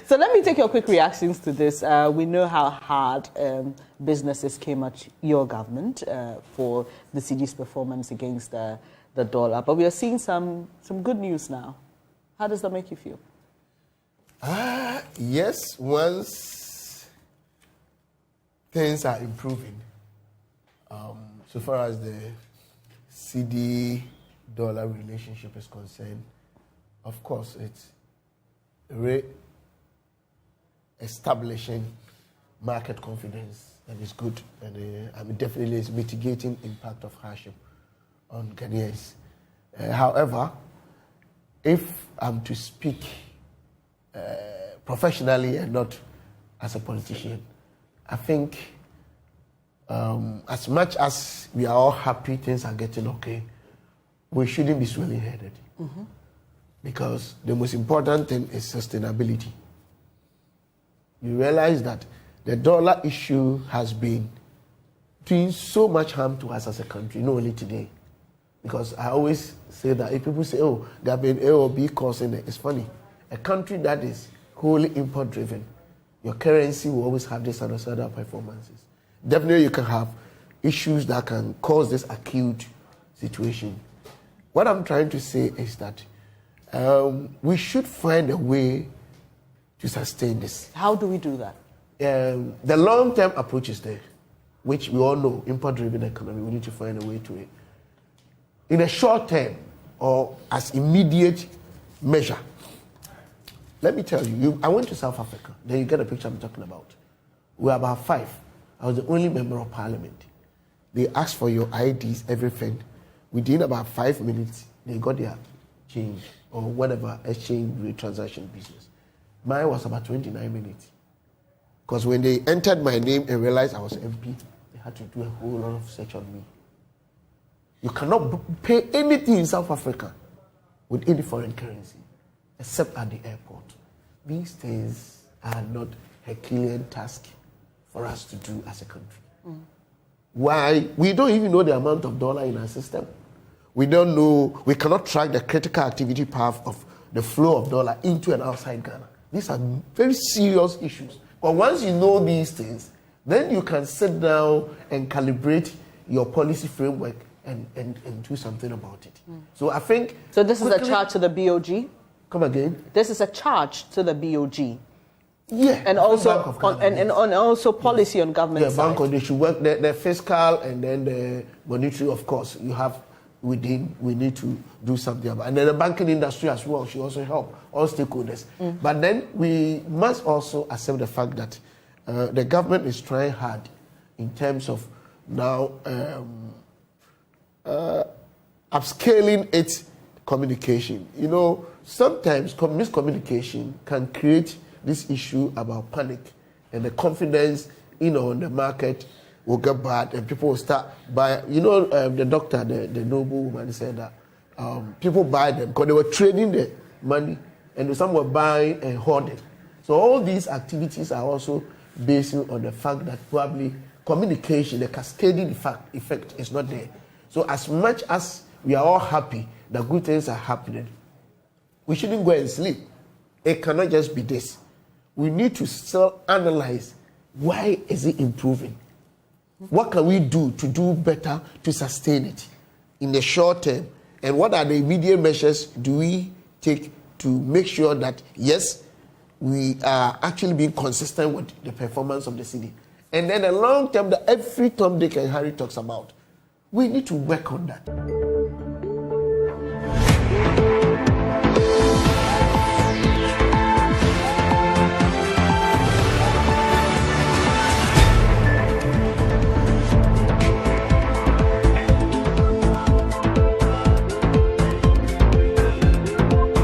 So let me take your quick reactions to this. We know how hard businesses came at your government for the Cedi's performance against the dollar, but we are seeing some good news now. How does that make you feel? Yes, once things are improving, so far as the Cedi-dollar relationship is concerned, of course, it's re-establishing market confidence, and it's good, and definitely it's mitigating impact of hardship on Ghanaians. However, if I'm to speak professionally and not as a politician, I think as much as we are all happy things are getting okay, we shouldn't be swelling-headed. Mm-hmm. Because the most important thing is sustainability. You realize that the dollar issue has been doing so much harm to us as a country, not only today. Because I always say that if people say, oh, there have been A or B causing it, it's funny. A country that is wholly import-driven, your currency will always have this and other performances. Definitely you can have issues that can cause this acute situation. What I'm trying to say is that we should find a way to sustain this. How do we do that? The long-term approach is there, which we all know, import-driven economy, we need to find a way to it. In a short term, or as immediate measure, let me tell you, I went to South Africa. Then you get a picture I'm talking about. We were about 5. I was the only member of parliament. They asked for your IDs, everything. Within about 5 minutes, they got their change or whatever exchange rate transaction business. Mine was about 29 minutes. Because when they entered my name and realized I was MP, they had to do a whole lot of search on me. You cannot pay anything in South Africa with any foreign currency, except at the airport. These things are not a Herculean task for us to do as a country. Mm. Why? We don't even know the amount of dollar in our system. We don't know, we cannot track the critical activity path of the flow of dollar into and outside Ghana. These are very serious issues. But once you know these things, then you can sit down and calibrate your policy framework and do something about it. Mm. So I think... So this is a charge to the BOG? Come again? This is a charge to the BOG? Yeah. And also and also policy on government side. Bank, they should work the fiscal and then the monetary, of course. You have we need to do something about it. And then the banking industry as well should also help, all stakeholders. Mm. But then we must also accept the fact that the government is trying hard in terms of now upscaling its communication. You know, sometimes miscommunication can create this issue about panic, and the confidence, in the market will get bad, and people will start buying. The doctor, the noble woman, said that people buy them because they were trading the money, and some were buying and hoarding. So all these activities are also based on the fact that probably communication, the cascading effect is not there. So as much as we are all happy that good things are happening, we shouldn't go and sleep. It cannot just be this. We need to still analyze, why is it improving? What can we do to do better to sustain it in the short term? And what are the immediate measures do we take to make sure that, yes, we are actually being consistent with the performance of the city? And then the long term that every Tom, Dick and Harry talks about, we need to work on that.